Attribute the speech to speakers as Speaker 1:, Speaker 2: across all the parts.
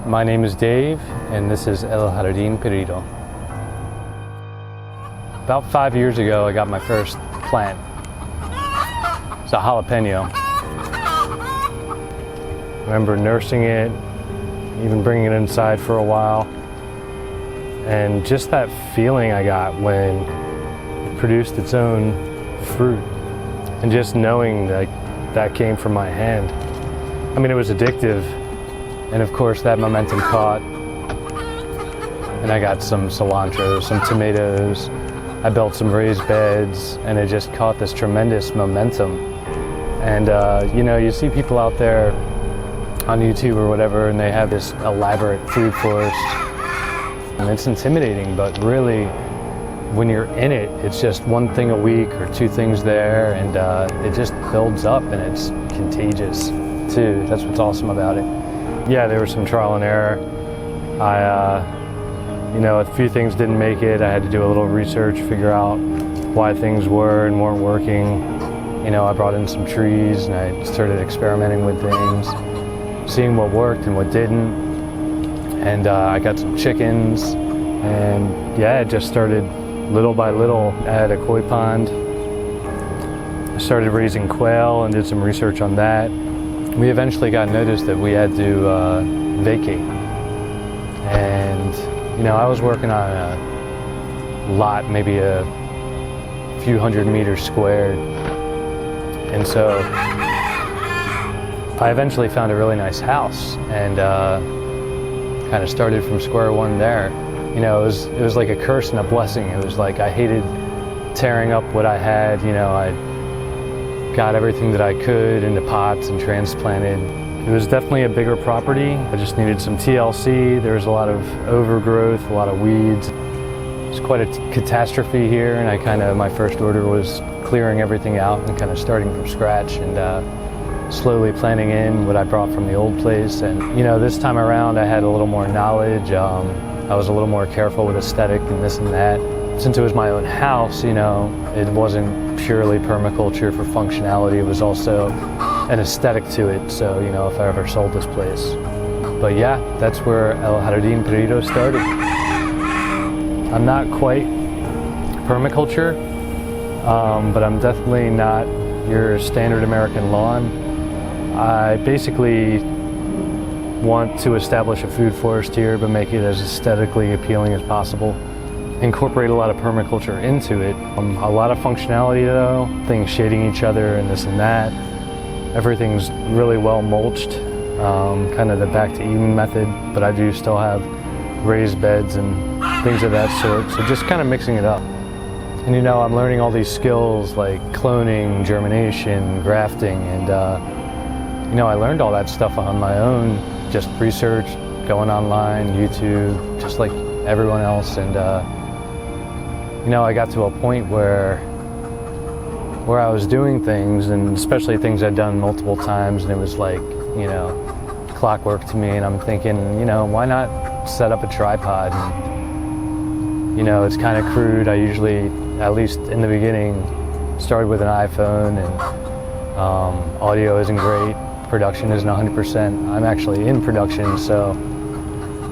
Speaker 1: My name is Dave, and this is El Jardin Perdido. About 5 years ago, I got my first plant. It's a jalapeno. I remember nursing it, even bringing it inside for a while. And just that feeling I got when it produced its own fruit. And just knowing that that came from my hand. I mean, it was addictive. And of course that momentum caught, and I got some cilantro, some tomatoes, I built some raised beds, and it just caught this tremendous momentum. And you know, you see people out there on YouTube or whatever, and they have this elaborate food forest, and it's intimidating, but really, when you're in it, it's just one thing a week or two things there, and it just builds up, and it's contagious too. That's what's awesome about it. Yeah, there was some trial and error. You know, a few things didn't make it. I had to do a little research, figure out why things were and weren't working. You know, I brought in some trees and I started experimenting with things, seeing what worked and what didn't. And I got some chickens, and yeah, it just started little by little. I had a koi pond. I started raising quail and did some research on that. We eventually got notice that we had to vacate. And, you know, I was working on a lot, maybe a few hundred meters squared. And so I eventually found a really nice house and kind of started from square one there. You know, it was like a curse and a blessing. It was like I hated tearing up what I had. You know, I got everything that I could into pots and transplanted. It was definitely a bigger property. I just needed some TLC. There was a lot of overgrowth, a lot of weeds. It was quite a catastrophe here, and my first order was clearing everything out and kind of starting from scratch and slowly planning in what I brought from the old place. And you know, this time around I had a little more knowledge. I was a little more careful with aesthetic and this and that. Since it was my own house, you know, it wasn't purely permaculture for functionality. It was also an aesthetic to it. So, you know, if I ever sold this place. But yeah, that's where El Jardin Perdido started. I'm not quite permaculture, but I'm definitely not your standard American lawn. I basically want to establish a food forest here, but make it as aesthetically appealing as possible. Incorporate a lot of permaculture into it. A lot of functionality though, things shading each other and this and that. Everything's really well mulched, kind of the back to Eden method, but I do still have raised beds and things of that sort, so just kind of mixing it up. And you know, I'm learning all these skills like cloning, germination, grafting, and you know, I learned all that stuff on my own, just research, going online, YouTube, just like everyone else. And you know, I got to a point where I was doing things, and especially things I'd done multiple times, and it was like, you know, clockwork to me. And I'm thinking, you know, why not set up a tripod? And, you know, it's kind of crude. I usually, at least in the beginning, started with an iPhone, and audio isn't great. Production isn't 100%. I'm actually in production, so.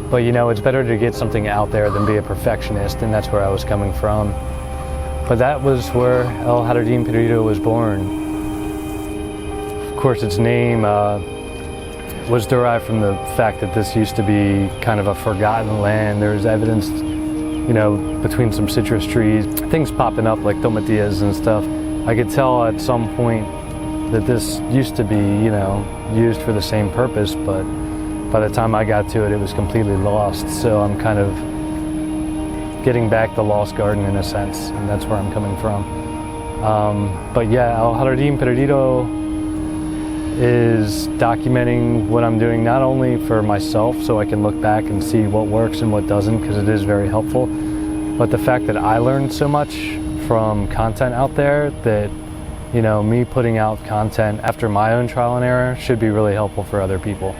Speaker 1: But you know, it's better to get something out there than be a perfectionist, and that's where I was coming from. But that was where El Jardin Perdido was born. Of course, its name was derived from the fact that this used to be kind of a forgotten land. There's evidence, you know, between some citrus trees, things popping up like tomatillas and stuff. I could tell at some point that this used to be, you know, used for the same purpose, but by the time I got to it, it was completely lost. So I'm kind of getting back the lost garden in a sense, and that's where I'm coming from. But yeah, El Jardin Perdido is documenting what I'm doing, not only for myself so I can look back and see what works and what doesn't, because it is very helpful, but the fact that I learned so much from content out there that, you know, me putting out content after my own trial and error should be really helpful for other people.